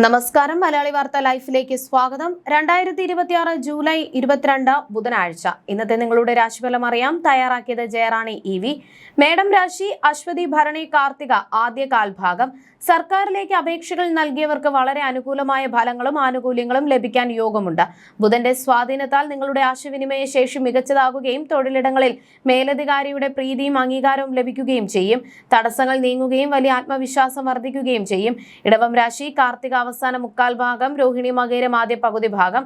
നമസ്കാരം. മലയാളി വാർത്ത ലൈഫിലേക്ക് സ്വാഗതം. 2026 ജൂലൈ 22 ബുധനാഴ്ച. ഇന്നത്തെ നിങ്ങളുടെ രാശിഫലം അറിയാം. തയ്യാറാക്കിയത് ജയറാണി EV. മേടം രാശി, അശ്വതി, ഭരണി, കാർത്തിക ആദ്യ കാൽഭാഗം. സർക്കാരിലേക്ക് അപേക്ഷകൾ നൽകിയവർക്ക് വളരെ അനുകൂലമായ ഫലങ്ങളും ആനുകൂല്യങ്ങളും ലഭിക്കാൻ യോഗമുണ്ട്. ബുധന്റെ സ്വാധീനത്താൽ നിങ്ങളുടെ ആശയവിനിമയ ശേഷി മികച്ചതാകുകയും തൊഴിലിടങ്ങളിൽ മേലധികാരിയുടെ പ്രീതിയും അംഗീകാരവും ലഭിക്കുകയും ചെയ്യും. തടസ്സങ്ങൾ നീങ്ങുകയും വലിയ ആത്മവിശ്വാസം വർദ്ധിക്കുകയും ചെയ്യും. ഇടവം രാശി, കാർത്തിക അവസാന മുക്കാൽ ഭാഗം, രോഹിണി, മകരം ആദ്യ പകുതി ഭാഗം.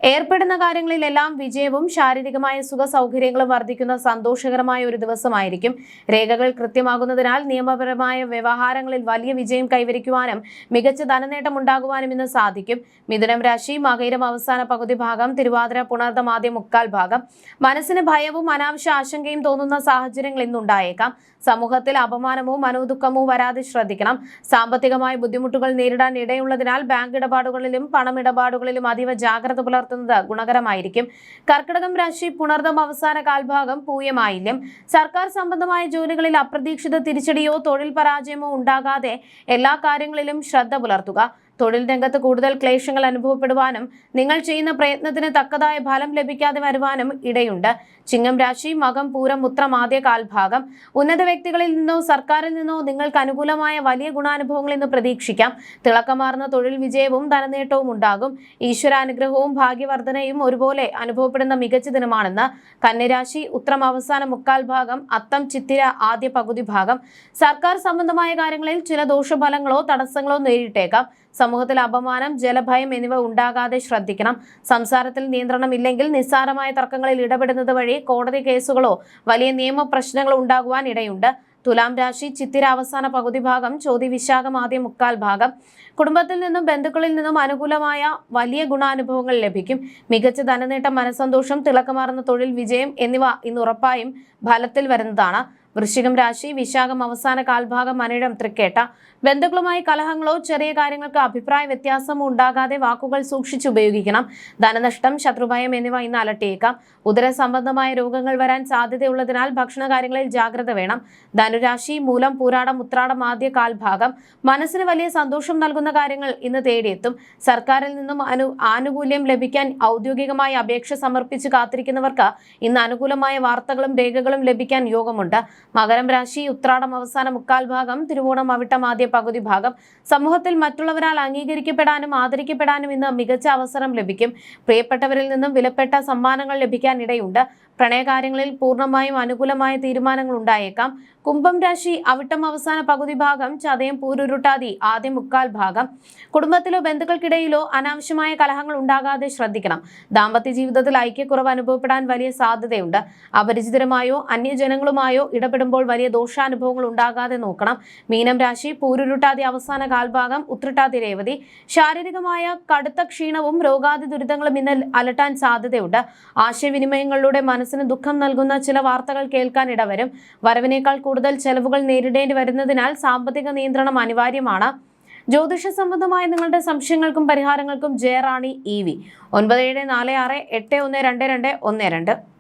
ഏർപ്പെടുന്ന കാര്യങ്ങളിലെല്ലാം വിജയവും ശാരീരികമായ സുഖ സൗകര്യങ്ങളും വർദ്ധിക്കുന്ന സന്തോഷകരമായ ഒരു ദിവസമായിരിക്കും. രേഖകൾ കൃത്യമാകുന്നതിനാൽ നിയമപരമായ വ്യവഹാരങ്ങളിൽ വലിയ വിജയം കൈവരിക്കുവാനും മികച്ച ധനനേട്ടം ഉണ്ടാകുവാനും ഇന്ന് സാധിക്കും. മിഥുനം രാശി, മകരം അവസാന പകുതി ഭാഗം, തിരുവാതിര, പുണർദം ആദ്യ മുക്കാൽ ഭാഗം. മനസ്സിന് ഭയവും അനാവശ്യ ആശങ്കയും തോന്നുന്ന സാഹചര്യങ്ങൾ ഇന്നുണ്ടായേക്കാം. സമൂഹത്തിൽ അപമാനമോ മനോദുഃഖമോ വരാതെ ശ്രദ്ധിക്കണം. സാമ്പത്തികമായ ബുദ്ധിമുട്ടുകൾ നേരിടാൻ ഇടയുള്ളതിനാൽ ബാങ്ക് ഇടപാടുകളിലും പണമിടപാടുകളിലും അതീവ ജാഗ്രത പുലർത്തുന്നത് ഗുണകരമായിരിക്കും. കർക്കിടകം രാശി, പുണർദം അവസാന കാൽഭാഗം, പൂയം, ആയില്യം. സർക്കാർ സംബന്ധമായ ജോലികളിൽ അപ്രതീക്ഷിത തിരിച്ചടിയോ തൊഴിൽ പരാജയമോ ഉണ്ടാകാതെ എല്ലാ കാര്യങ്ങളിലും ശ്രദ്ധ പുലർത്തുക. തൊഴിൽ രംഗത്ത് കൂടുതൽ ക്ലേശങ്ങൾ അനുഭവപ്പെടുവാനും നിങ്ങൾ ചെയ്യുന്ന പ്രയത്നത്തിന് തക്കതായ ഫലം ലഭിക്കാതെ വരുവാനും ഇടയുണ്ട്. ചിങ്ങം രാശി, മകം, പൂരം, ഉത്രം ആദ്യ കാൽഭാഗം. ഉന്നത വ്യക്തികളിൽ നിന്നോ സർക്കാരിൽ നിന്നോ നിങ്ങൾക്ക് അനുകൂലമായ വലിയ ഗുണാനുഭവങ്ങൾ ഇന്ന് പ്രതീക്ഷിക്കാം. തിളക്കമാർന്ന തൊഴിൽ വിജയവും ധനനേട്ടവും ഉണ്ടാകും. ഈശ്വരാനുഗ്രഹവും ഭാഗ്യവർദ്ധനയും ഒരുപോലെ അനുഭവപ്പെടുന്ന മികച്ച ദിനമാണെന്ന്. കന്യരാശി, ഉത്രം അവസാന മുക്കാൽ ഭാഗം, അത്തം, ചിത്തിര ആദ്യ പകുതി ഭാഗം. സർക്കാർ സംബന്ധമായ കാര്യങ്ങളിൽ ചില ദോഷഫലങ്ങളോ തടസ്സങ്ങളോ നേരിട്ടേക്കാം. സമൂഹത്തിൽ അപമാനം, ജലഭയം എന്നിവ ഉണ്ടാകാതെ ശ്രദ്ധിക്കണം. സംസാരത്തിൽ നിയന്ത്രണം ഇല്ലെങ്കിൽ നിസ്സാരമായ തർക്കങ്ങളിൽ ഇടപെടുന്നത് വഴി കോടതി കേസുകളോ വലിയ നിയമ പ്രശ്നങ്ങളോ ഉണ്ടാകുവാൻ ഇടയുണ്ട്. തുലാം രാശി, ചിത്തിര അവസാന പകുതി ഭാഗം, ചോതി, വിശാഖം ആദ്യ മുക്കാൽ ഭാഗം. കുടുംബത്തിൽ നിന്നും ബന്ധുക്കളിൽ നിന്നും അനുകൂലമായ വലിയ ഗുണാനുഭവങ്ങൾ ലഭിക്കും. മികച്ച ധനനേട്ടം, മനസ്സന്തോഷം, തിളക്കമാർന്ന തൊഴിൽ വിജയം എന്നിവ ഇന്ന് ഉറപ്പായും ഫലത്തിൽ വരുന്നതാണ്. വൃശ്ചികം രാശി, വിശാഖം അവസാന കാൽഭാഗം, അനിഴം, തൃക്കേട്ട. ബന്ധുക്കളുമായി കലഹങ്ങളോ ചെറിയ കാര്യങ്ങൾക്ക് അഭിപ്രായ വ്യത്യാസമോ ഉണ്ടാകാതെ വാക്കുകൾ സൂക്ഷിച്ചുപയോഗിക്കണം. ധനനഷ്ടം, ശത്രുഭയം എന്നിവ ഇന്ന് അലട്ടിയേക്കാം. ഉദര സംബന്ധമായ രോഗങ്ങൾ വരാൻ സാധ്യതയുള്ളതിനാൽ ഭക്ഷണകാര്യങ്ങളിൽ ജാഗ്രത വേണം. ധനുരാശി, മൂലം, പൂരാടം, ഉത്രാടം ആദ്യ കാൽഭാഗം. മനസ്സിന് വലിയ സന്തോഷം നൽകുന്ന കാര്യങ്ങൾ ഇന്ന് തേടിയെത്തും. സർക്കാരിൽ നിന്നും ആനുകൂല്യം ലഭിക്കാൻ ഔദ്യോഗികമായി അപേക്ഷ സമർപ്പിച്ച് കാത്തിരിക്കുന്നവർക്ക് ഇന്ന് അനുകൂലമായ വാർത്തകളും രേഖകളും ലഭിക്കാൻ യോഗമുണ്ട്. മകരം രാശി, ഉത്രാടം അവസാന മുക്കാൽ ഭാഗം, തിരുവോണം, അവിട്ടം ആദ്യ പകുതി ഭാഗം. സമൂഹത്തിൽ മറ്റുള്ളവരാൽ അംഗീകരിക്കപ്പെടാനും ആദരിക്കപ്പെടാനും ഇന്ന് മികച്ച അവസരം ലഭിക്കും. പ്രിയപ്പെട്ടവരിൽ നിന്നും വിലപ്പെട്ട സമ്മാനങ്ങൾ ലഭിക്കാൻ ഇടയുണ്ട്. പ്രണയകാര്യങ്ങളിൽ പൂർണ്ണമായും അനുകൂലമായ തീരുമാനങ്ങൾ ഉണ്ടായേക്കാം. കുംഭം രാശി, അവിട്ടം അവസാന പകുതി ഭാഗം, ചതയം, പൂരുരുട്ടാതി ആദ്യ മുക്കാൽ ഭാഗം. കുടുംബത്തിലോ ബന്ധുക്കൾക്കിടയിലോ അനാവശ്യമായ കലഹങ്ങൾ ഉണ്ടാകാതെ ശ്രദ്ധിക്കണം. ദാമ്പത്യ ജീവിതത്തിൽ ഐക്യക്കുറവ് അനുഭവപ്പെടാൻ വലിയ സാധ്യതയുണ്ട്. അപരിചിതരുമായോ അന്യജനങ്ങളുമായോ ഇടപെടുമ്പോൾ വലിയ ദോഷാനുഭവങ്ങൾ ഉണ്ടാകാതെ നോക്കണം. മീനം രാശി, പൂരുരുട്ടാതി അവസാന കാൽഭാഗം, ഉത്രട്ടാതി, രേവതി. ശാരീരികമായ കടുത്ത ക്ഷീണവും രോഗാതി ദുരിതങ്ങളും ഇന്ന് അലട്ടാൻ സാധ്യതയുണ്ട്. ആശയവിനിമയങ്ങളിലൂടെ മനസ്സിന് ദുഃഖം നൽകുന്ന ചില വാർത്തകൾ കേൾക്കാൻ ഇടവരും. വരവിനേക്കാൾ കൂടുതൽ ചെലവുകൾ നേരിടേണ്ടി വരുന്നതിനാൽ സാമ്പത്തിക നിയന്ത്രണം അനിവാര്യമാണ്. ജ്യോതിഷ സംബന്ധമായ നിങ്ങളുടെ സംശയങ്ങൾക്കും പരിഹാരങ്ങൾക്കും ജയറാണി EV 9746812212.